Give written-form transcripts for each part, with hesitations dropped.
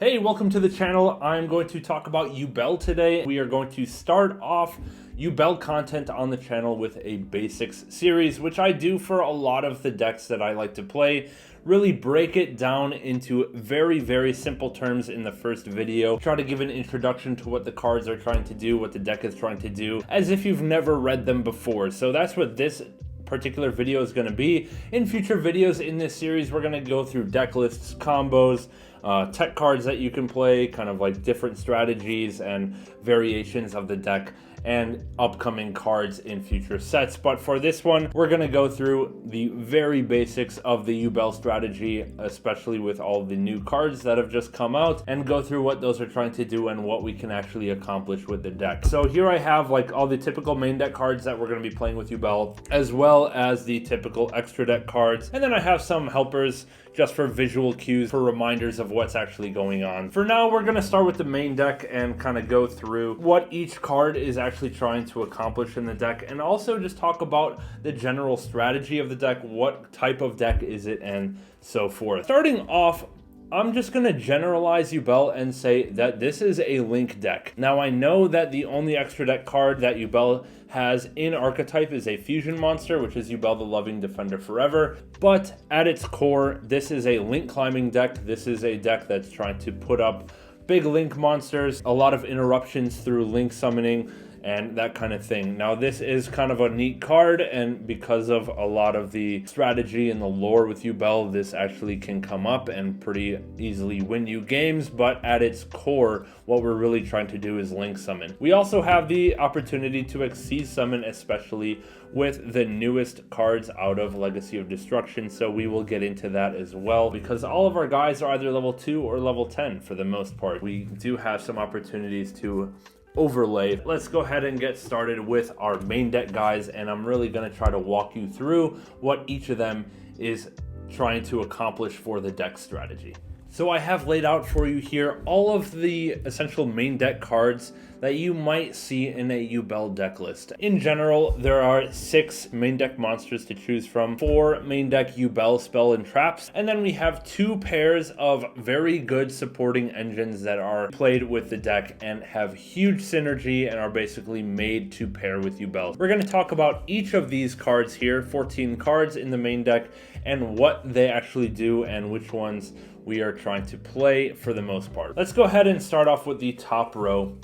Hey, welcome to the channel. I'm going to talk about Yubel today. We are going to start off Yubel content on the channel with a basics series, which I do for a lot of the decks that I like to play. Really break it down into very simple terms in the first video. Try to give an introduction to what the cards are trying to do, what the deck is trying to do, as if you've never read them before. So that's what this particular video is going to be. In future videos in this series, we're going to go through deck lists, combos, tech cards that you can play, kind of like different strategies and variations of the deck, and upcoming cards in future sets. But for this one, we're going to go through the very basics of the Yubel strategy, especially with all the new cards that have just come out, and go through what those are trying to do and what we can actually accomplish with the deck. So here I have like all the typical main deck cards that we're going to be playing with Yubel, as well as the typical extra deck cards. And then I have some helpers just for visual cues, for reminders of what's actually going on. For now, we're going to start with the main deck and kind of go through what each card is actually trying to accomplish in the deck, and also just talk about the general strategy of the deck, what type of deck is it, and so forth. Starting off, I'm just going to generalize Yubel and say that this is a link deck. Now, I know that the only extra deck card that Yubel has in archetype is a fusion monster, which is Yubel the Loving Defender Forever. But at its core, this is a link climbing deck. This is a deck that's trying to put up big link monsters, a lot of interruptions through link summoning, and that kind of thing. Now, this is kind of a neat card, and because of a lot of the strategy and the lore with Yubel, this actually can come up and pretty easily win you games. But at its core, what we're really trying to do is link summon. We also have the opportunity to exceed summon, especially with the newest cards out of Legacy of Destruction, so we will get into that as well, because all of our guys are either level 2 or level 10 for the most part. We do have some opportunities to overlay. Let's go ahead and get started with our main deck guys, and I'm really going to try to walk you through what each of them is trying to accomplish for the deck strategy. So I have laid out for you here all of the essential main deck cards that you might see in a Yubel deck list. In general, there are 6 main deck monsters to choose from, 4 main deck Yubel spell and traps, and then we have 2 pairs of very good supporting engines that are played with the deck and have huge synergy and are basically made to pair with Yubel. We're going to talk about each of these cards here, 14 cards in the main deck, and what they actually do and which ones we are trying to play for the most part. Let's go ahead and start off with the top row.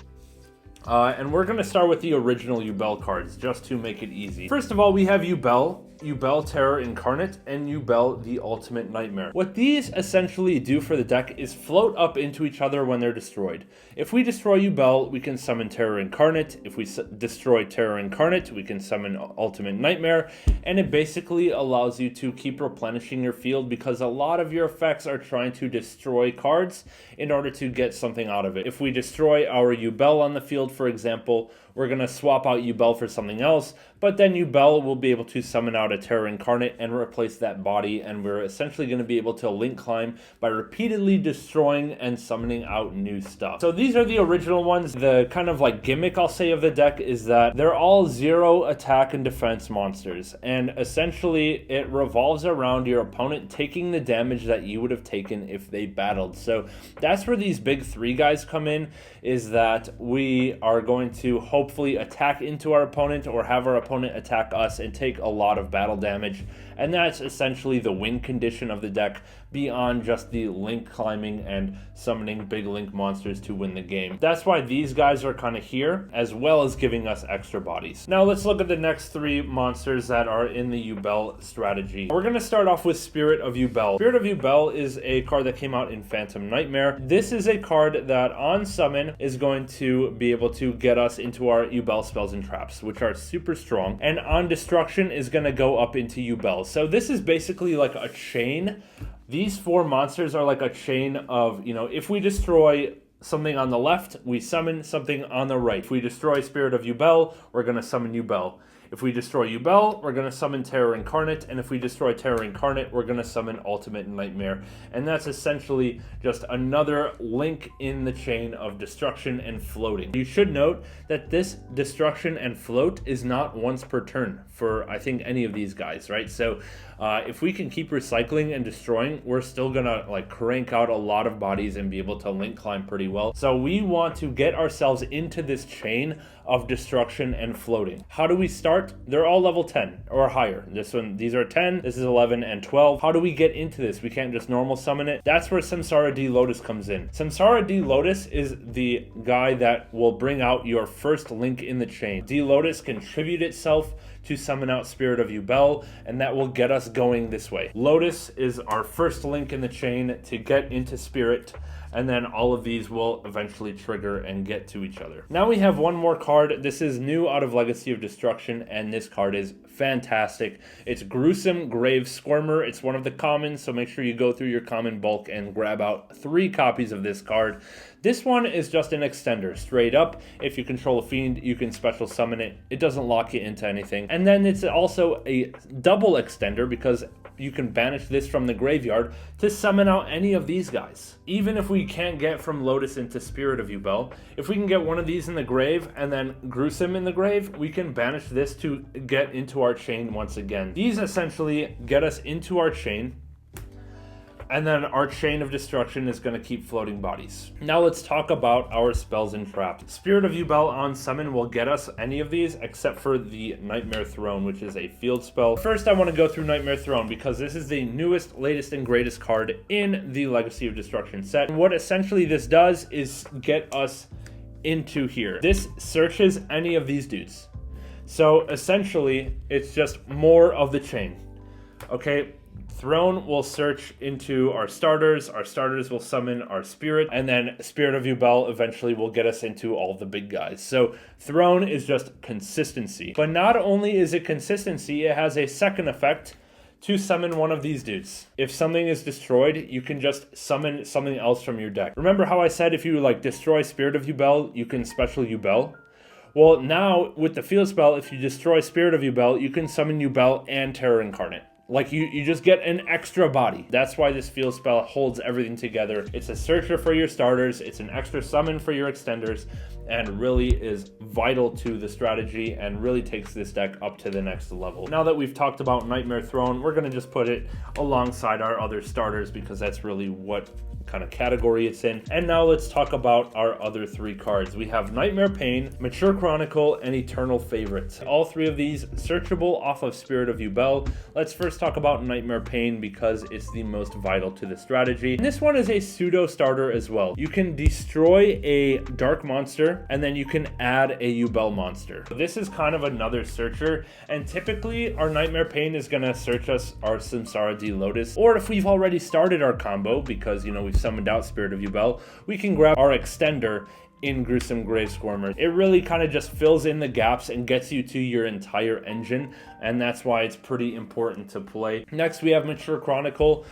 And we're going to start with the original Yubel cards, just to make it easy. First of all, we have Yubel, Yubel Terror Incarnate, and Yubel the Ultimate Nightmare. What these essentially do for the deck is float up into each other when they're destroyed. If we destroy Yubel, we can summon Terror Incarnate. If we destroy Terror Incarnate, we can summon Ultimate Nightmare. And it basically allows you to keep replenishing your field, because a lot of your effects are trying to destroy cards in order to get something out of it. If we destroy our Yubel on the field, for example, we're going to swap out Yubel for something else, but then Yubel will be able to summon out a Terror Incarnate and replace that body, and we're essentially going to be able to link climb by repeatedly destroying and summoning out new stuff. So these are the original ones. The kind of like gimmick, I'll say, of the deck is that they're all 0 attack and defense monsters, and essentially it revolves around your opponent taking the damage that you would have taken if they battled. So that's where these big 3 guys come in, is that we are going to hopefully attack into our opponent or have our opponent attack us and take a lot of battle damage. And that's essentially the win condition of the deck, beyond just the link climbing and summoning big link monsters to win the game. That's why these guys are kind of here, as well as giving us extra bodies. Now let's look at the next 3 monsters that are in the Yubel strategy. We're going to start off with Spirit of Yubel. Spirit of Yubel is a card that came out in Phantom Nightmare. This is a card that on summon is going to be able to get us into our Yubel spells and traps, which are super strong, and on destruction is going to go up into Yubel. So this is basically like a chain. These 4 monsters are like a chain of, if we destroy something on the left, we summon something on the right. If we destroy Spirit of Yubel, we're going to summon Yubel. If we destroy Yubel, we're going to summon Terror Incarnate, and if we destroy Terror Incarnate, we're going to summon Ultimate Nightmare. And that's essentially just another link in the chain of destruction and floating. You should note that this destruction and float is not once per turn for, I think, any of these guys, right? So If we can keep recycling and destroying, we're still gonna like crank out a lot of bodies and be able to link climb pretty well. So we want to get ourselves into this chain of destruction and floating. How do we start? They're all level 10 or higher. These are 10, this is 11 and 12. How do we get into this? We can't just normal summon it. That's where Samsara D Lotus comes in. Samsara D Lotus is the guy that will bring out your first link in the chain. D Lotus can tribute itself to summon out Spirit of Yubel, and that will get us going this way. Lotus is our first link in the chain to get into Spirit, and then all of these will eventually trigger and get to each other. Now we have one more card. This is new out of Legacy of Destruction, and this card is fantastic. It's Gruesome Grave Squirmer. It's one of the commons, so make sure you go through your common bulk and grab out 3 copies of this card. This one is just an extender, straight up. If you control a fiend, you can special summon it. It doesn't lock you into anything. And then it's also a double extender because you can banish this from the graveyard to summon out any of these guys. Even if we can't get from Lotus into Spirit of Yubel, if we can get one of these in the grave and then Gruesome in the grave, we can banish this to get into our chain once again. These essentially get us into our chain, and then our chain of destruction is going to keep floating bodies. Now let's talk about our spells and traps. Spirit of Yubel on summon will get us any of these except for the Nightmare Throne, which is a field spell. First, I want to go through Nightmare Throne because this is the newest, latest, and greatest card in the Legacy of Destruction set. And what essentially this does is get us into here. This searches any of these dudes. So essentially, it's just more of the chain. Okay? Throne will search into our starters will summon our spirit, and then Spirit of Yubel eventually will get us into all the big guys. So Throne is just consistency. But not only is it consistency, it has a second effect to summon one of these dudes. If something is destroyed, you can just summon something else from your deck. Remember how I said if you like destroy Spirit of Yubel, you can special Yubel? Well, now with the field spell, if you destroy Spirit of Yubel, you can summon Yubel and Terror Incarnate. Like you just get an extra body. That's why this field spell holds everything together. It's a searcher for your starters, it's an extra summon for your extenders, and really is vital to the strategy and really takes this deck up to the next level. Now that we've talked about Nightmare Throne, we're gonna just put it alongside our other starters because that's really what kind of category it's in. And now let's talk about our other 3 cards. We have Nightmare Pain, Mature Chronicle, and Eternal Favorites. All 3 of these searchable off of Spirit of Yubel. Let's first talk about Nightmare Pain because it's the most vital to the strategy. And this one is a pseudo starter as well. You can destroy a dark monster and then you can add a Yubel monster. This is kind of another searcher, and typically our Nightmare Pain is gonna search us our Samsara D Lotus, or if we've already started our combo because we've summoned out Spirit of Yubel, we can grab our extender in Gruesome Grave Squirmer. It really kind of just fills in the gaps and gets you to your entire engine, and that's why it's pretty important to play. Next, we have Mature Chronicle.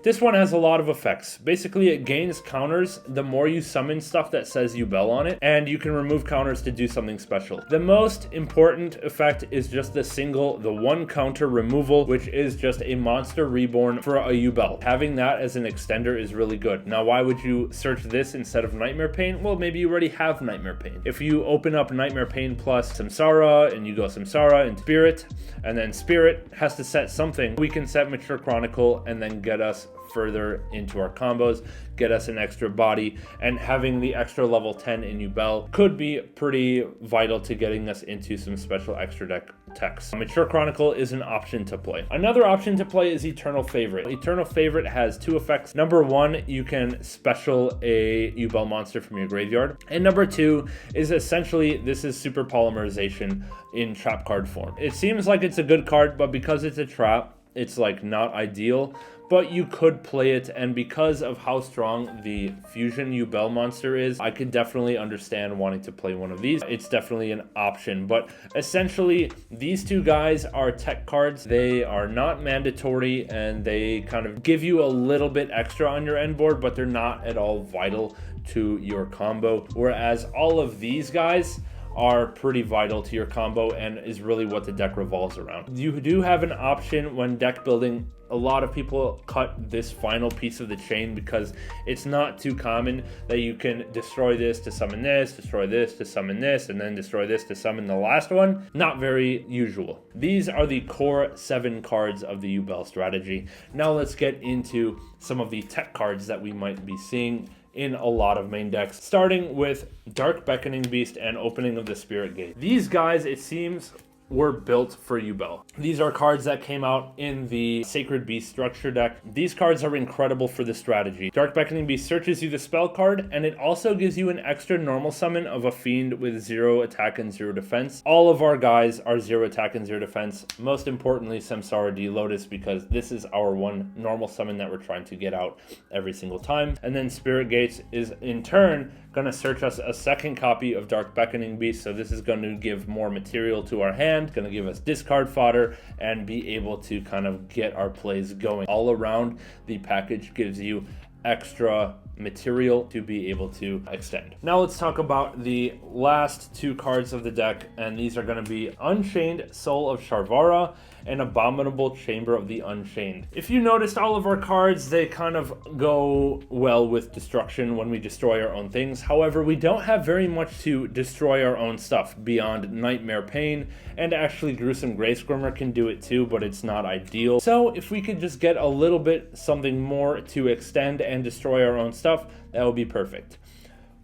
This one has a lot of effects. Basically, it gains counters the more you summon stuff that says Yubel on it, and you can remove counters to do something special. The most important effect is just the 1 counter removal, which is just a monster reborn for a Yubel. Having that as an extender is really good. Now, why would you search this instead of Nightmare Pain? Well, maybe you already have Nightmare Pain. If you open up Nightmare Pain plus Samsara, and you go Samsara and Spirit, and then Spirit has to set something, we can set Mature Chronicle and then get us further into our combos, get us an extra body, and having the extra level 10 in Yubel could be pretty vital to getting us into some special extra deck techs. Mature Chronicle is an option to play. Another option to play is Eternal Favorite. Eternal Favorite has 2 effects. Number 1, you can special a Yubel monster from your graveyard. And number 2 is essentially, this is Super Polymerization in trap card form. It seems like it's a good card, but because it's a trap, it's like not ideal, but you could play it, and because of how strong the Fusion Yubel monster is, I could definitely understand wanting to play one of these. It's definitely an option, but essentially these 2 guys are tech cards. They are not mandatory, and they kind of give you a little bit extra on your end board, but they're not at all vital to your combo, whereas all of these guys are pretty vital to your combo and is really what the deck revolves around. You do have an option when deck building. A lot of people cut this final piece of the chain because it's not too common that you can destroy this to summon this, destroy this to summon this, and then destroy this to summon the last one. Not very usual. These are the core 7 cards of the Yubel strategy. Now let's get into some of the tech cards that we might be seeing in a lot of main decks, starting with Dark Beckoning Beast and Opening of the Spirit Gate. These guys, it seems, were built for Yubel. These are cards that came out in the Sacred Beast structure deck. These cards are incredible for this strategy. Dark Beckoning Beast searches you the spell card, and it also gives you an extra normal summon of a fiend with 0 attack and 0 defense. All of our guys are 0 attack and 0 defense. Most importantly, Samsara D Lotus, because this is our one normal summon that we're trying to get out every single time. And then Spirit Gates is in turn going to search us a second copy of Dark Beckoning Beast, so this is going to give more material to our hand, going to give us discard fodder, and be able to kind of get our plays going. All around, the package gives you extra material to be able to extend. Now let's talk about the last 2 cards of the deck, and these are going to be Unchained Soul of Sharvara and Abominable Chamber of the Unchained. If you noticed, all of our cards, they kind of go well with destruction when we destroy our own things. However, we don't have very much to destroy our own stuff beyond Nightmare Pain, and actually Gruesome Grey Scrimmer can do it too, but it's not ideal. So if we could just get a little bit something more to extend and destroy our own stuff, that would be perfect.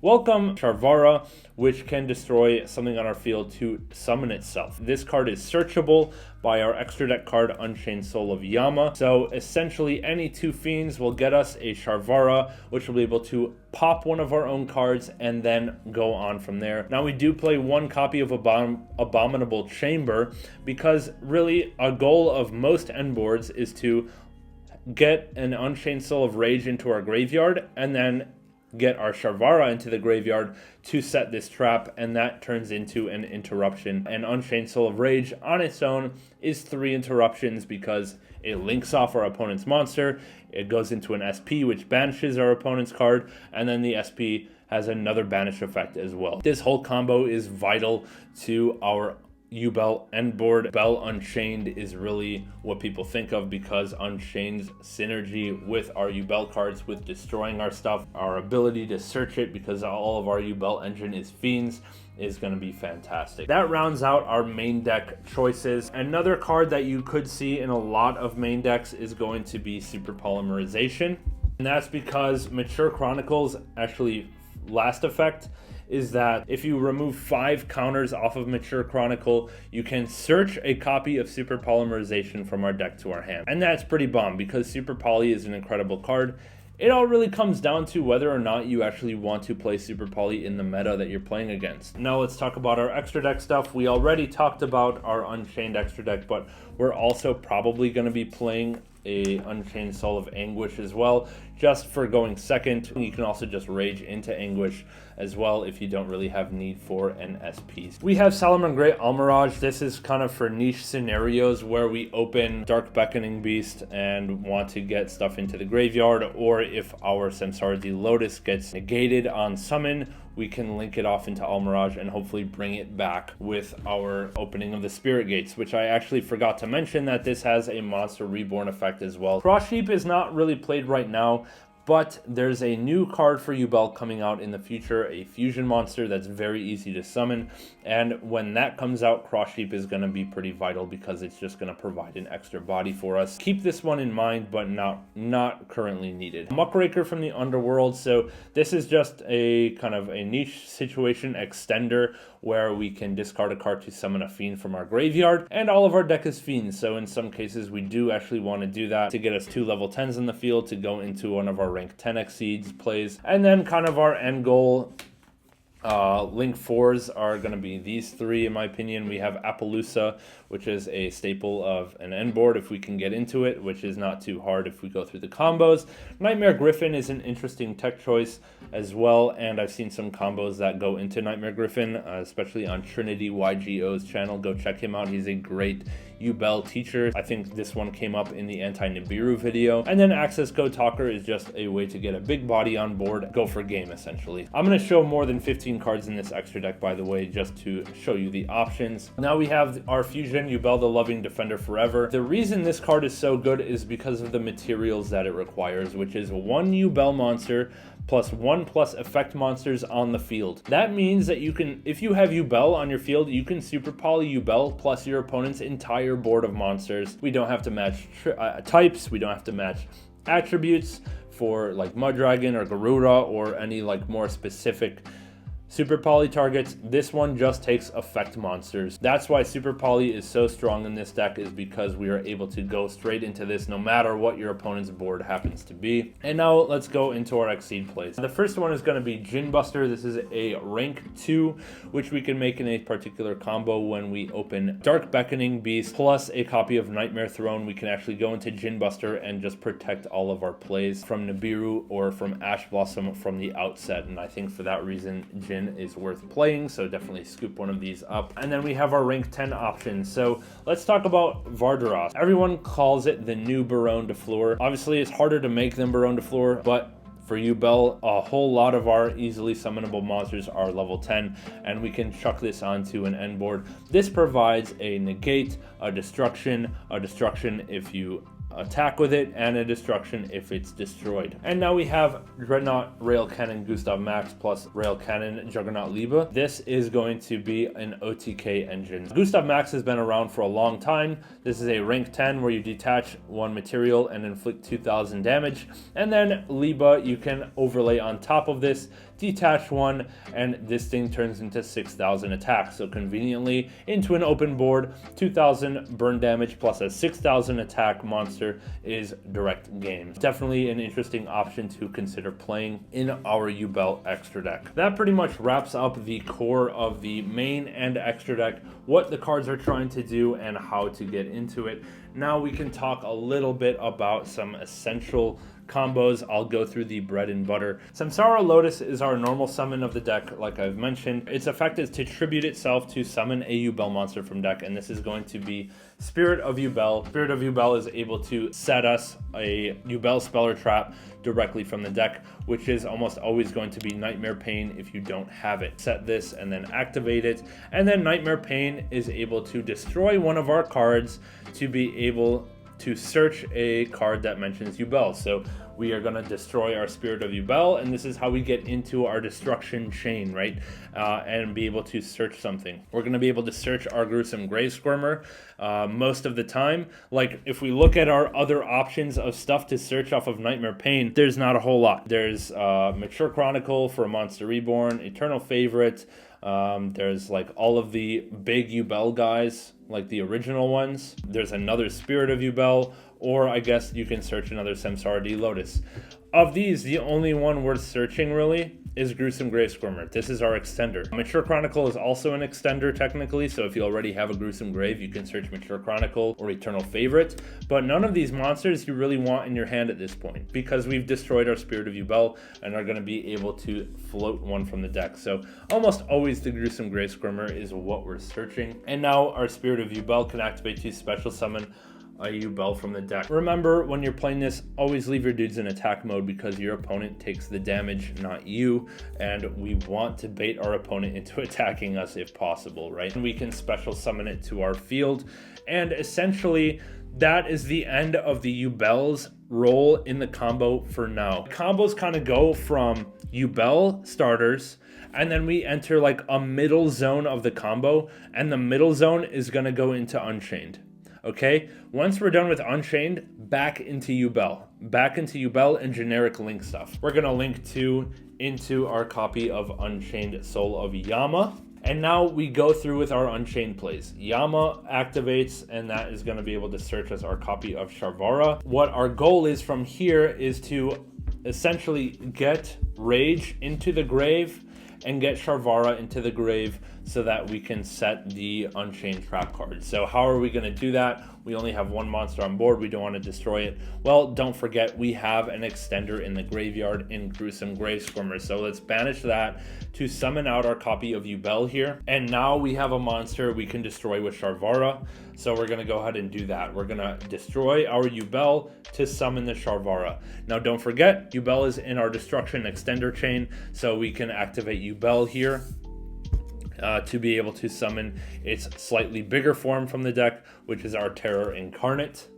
Welcome Sharvara, which can destroy something on our field to summon itself. This card is searchable by our extra deck card Unchained Soul of Yama. So essentially any 2 fiends will get us a Sharvara, which will be able to pop one of our own cards and then go on from there. Now we do play 1 copy of Abominable Chamber because really a goal of most end boards is to get an Unchained Soul of Rage into our graveyard and then get our Sharvara into the graveyard to set this trap, and that turns into an interruption. And Unchained Soul of Rage on its own is 3 interruptions because it links off our opponent's monster, it goes into an SP which banishes our opponent's card, and then the SP has another banish effect as well. This whole combo is vital to our Yubel end board. Bell Unchained is really what people think of because Unchained's synergy with our Yubel cards, with destroying our stuff, our ability to search it because all of our Yubel engine is fiends, is going to be fantastic. That rounds out our main deck choices. Another card that you could see in a lot of main decks is going to be Super Polymerization, and that's because Mature Chronicles actually last effect is that if you remove 5 counters off of Mature Chronicle, you can search a copy of Super Polymerization from our deck to our hand. And that's pretty bomb because Super Poly is an incredible card. It all really comes down to whether or not you actually want to play Super Poly in the meta that you're playing against. Now let's talk about our extra deck stuff. We already talked about our Unchained extra deck, but we're also probably going to be playing a Unchained Soul of Anguish as well, just for going second. You can also just rage into Anguish as well if you don't really have need for an SP. We have Salamangreat Almirage. This is kind of for niche scenarios where we open Dark Beckoning Beast and want to get stuff into the graveyard, or if our Samsara D Lotus gets negated on summon, we can link it off into Almirage and hopefully bring it back with our Opening of the Spirit Gates, which I actually forgot to mention that this has a Monster Reborn effect as well. Cross Sheep is not really played right now, but there's a new card for Yubel coming out in the future, a fusion monster that's very easy to summon, and when that comes out, Cross Sheep is going to be pretty vital because it's just going to provide an extra body for us. Keep this one in mind, but not currently needed. Muckraker from the Underworld. So this is just a kind of a niche situation extender where we can discard a card to summon a fiend from our graveyard, and all of our deck is fiends, so in some cases we do actually want to do that to get us 2 level 10s in the field to go into one of our rank 10 exceeds plays. And then kind of our end goal link 4s are going to be these 3 in my opinion. We have Appaloosa, which is a staple of an end board if we can get into it, which is not too hard if we go through the combos. Nightmare Griffin is an interesting tech choice as well, and I've seen some combos that go into Nightmare Griffin, especially on Trinity YGO's channel. Go check him out. He's a great Yubel teacher. I think this one came up in the anti-Nibiru video. And then Access Code Talker is just a way to get a big body on board, go for game essentially. I'm going to show more than 15 cards in this extra deck, by the way, just to show you the options. Now we have our Fusion Yubel the Loving Defender Forever. The reason this card is so good is because of the materials that it requires, which is 1 Yubel monster plus 1+ effect monsters on the field. That means that you can, if you have Yubel on your field, you can Super Poly Yubel plus your opponent's entire board of monsters. We don't have to match types, we don't have to match attributes for like Mudragon or Garuda or any like more specific Super Poly targets. This one just takes effect monsters. That's why Super Poly is so strong in this deck, is because we are able to go straight into this no matter what your opponent's board happens to be. And now let's go into our Exceed plays. The first one is going to be Djinn Buster. This is a rank 2, which we can make in a particular combo when we open Dark Beckoning Beast plus a copy of Nightmare Throne. We can actually go into Djinn Buster and just protect all of our plays from Nibiru or from Ash Blossom from the outset. And I think for that reason, Djinn is worth playing, so definitely scoop one of these up. And then we have our rank 10 options. So let's talk about Vardas. Everyone calls it the new Baronne de Fleur. Obviously it's harder to make than Baronne de Fleur, but for Yubel, a whole lot of our easily summonable monsters are level 10, and we can chuck this onto an end board. This provides a negate, a destruction if you attack with it, and a destruction if it's destroyed. And now we have Dreadnought Rail Cannon Gustav Max plus Rail Cannon Juggernaut Liebe. This is going to be an OTK engine. Gustav Max has been around for a long time. This is a rank 10 where you detach 1 material and inflict 2,000 damage. And then Liebe you can overlay on top of this, detach 1, and this thing turns into 6,000 attack. So conveniently into an open board, 2,000 burn damage plus a 6,000 attack monster is direct game. Definitely an interesting option to consider playing in our Yubel extra deck. That pretty much wraps up the core of the main and extra deck, what the cards are trying to do and how to get into it. Now we can talk a little bit about some essential combos. I'll go through the bread and butter. Samsara Lotus is our normal summon of the deck, like I've mentioned. Its effect is to tribute itself to summon a Yubel monster from deck, and this is going to be Spirit of Yubel. Spirit of Yubel is able to set us a Yubel Speller Trap directly from the deck, which is almost always going to be Nightmare Pain if you don't have it. Set this and then activate it, and then Nightmare Pain is able to destroy one of our cards to be able to search a card that mentions Yubel. So we are going to destroy our Spirit of Yubel, and this is how we get into our destruction chain, right? And be able to search something. We're going to be able to search our Gruesome Grave Squirmer most of the time. Like, if we look at our other options of stuff to search off of Nightmare Pain, there's not a whole lot. There's Mature Chronicle for Monster Reborn, Eternal Favorite. There's like all of the big Yubel guys, like the original ones. There's another Spirit of Yubel, or I guess you can search another Samsara D Lotus. Of these, the only one worth searching really is Gruesome Grave Squirmer. This is our extender. Mature Chronicle is also an extender technically, so if you already have a Gruesome Grave, you can search Mature Chronicle or Eternal Favorite. But none of these monsters you really want in your hand at this point, because we've destroyed our Spirit of Yubel and are going to be able to float one from the deck. So almost always the Gruesome Grave Squirmer is what we're searching. And now our Spirit of Yubel can activate to special summon a Yubel from the deck. Remember, when you're playing this, always leave your dudes in attack mode, because your opponent takes the damage, not you, and we want to bait our opponent into attacking us if possible, right? And we can special summon it to our field, and essentially that is the end of the Yubel's role in the combo for now. Combos kind of go from Yubel starters, and then we enter like a middle zone of the combo, and the middle zone is going to go into Unchained. Okay, once we're done with Unchained, back into Yubel and generic link stuff. We're gonna link into our copy of Unchained Soul of Yama. And now we go through with our Unchained plays. Yama activates, and that is gonna be able to search as our copy of Sharvara. What our goal is from here is to essentially get Rage into the grave and get Sharvara into the grave so that we can set the Unchained trap card. So how are we going to do that? We only have one monster on board. We don't want to destroy it. Well, don't forget we have an extender in the graveyard in Gruesome Gravesquirmer. So let's banish that to summon out our copy of Yubel here. And now we have a monster we can destroy with Sharvara. So we're going to go ahead and do that. We're going to destroy our Yubel to summon the Sharvara. Now don't forget, Yubel is in our destruction extender chain, so we can activate Yubel here to be able to summon its slightly bigger form from the deck, which is our Terror Incarnate.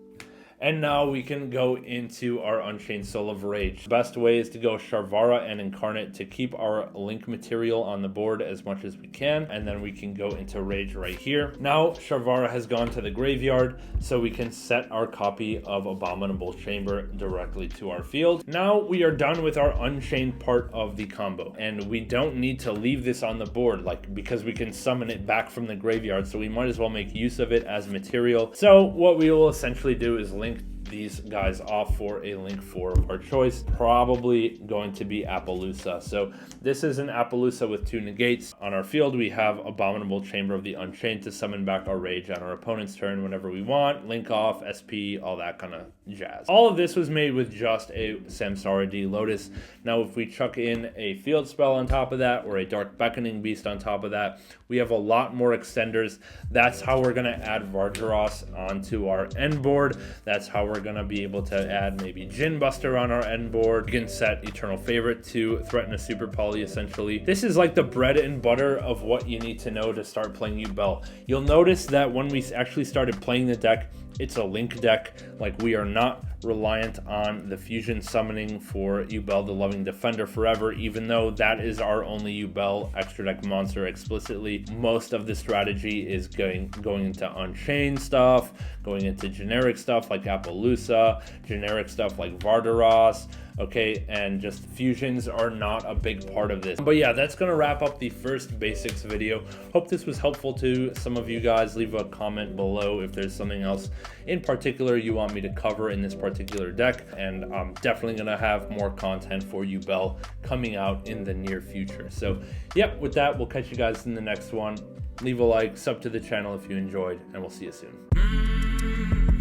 And now we can go into our Unchained Soul of Rage. The best way is to go Sharvara and Incarnate to keep our link material on the board as much as we can. And then we can go into Rage right here. Now Sharvara has gone to the graveyard, so we can set our copy of Abominable Chamber directly to our field. Now we are done with our Unchained part of the combo. And we don't need to leave this on the board, because we can summon it back from the graveyard. So we might as well make use of it as material. So what we will essentially do is link these guys off for a link 4 of our choice, probably going to be Appaloosa. So this is an Appaloosa with 2 negates. On our field we have Abominable Chamber of the Unchained to summon back our Rage on our opponent's turn whenever we want, link off, SP, all that kind of jazz. All of this was made with just a Samsara D Lotus. Now if we chuck in a field spell on top of that, or a Dark Beckoning Beast on top of that, we have a lot more extenders. That's how we're going to add Vardas onto our end board. That's how we're going to be able to add maybe Djinn Buster on our end board. You can set Eternal Favorite to threaten a Super Poly essentially. This is like the bread and butter of what you need to know to start playing Yubel. You'll notice that when we actually started playing the deck, it's a link deck. Like, we are not reliant on the fusion summoning for Yubel the Loving Defender forever, even though that is our only Yubel extra deck monster explicitly. Most of the strategy is going into Unchained stuff, going into generic stuff like Appaloosa, generic stuff like Vardas, okay, and just fusions are not a big part of this. But yeah, that's gonna wrap up the first basics video. Hope this was helpful to some of you guys. Leave a comment below if there's something else in particular you want me to cover in this particular deck, and I'm definitely gonna have more content for Yubel coming out in the near future. So yeah, with that, we'll catch you guys in the next one. Leave a like, sub to the channel if you enjoyed, and we'll see you soon.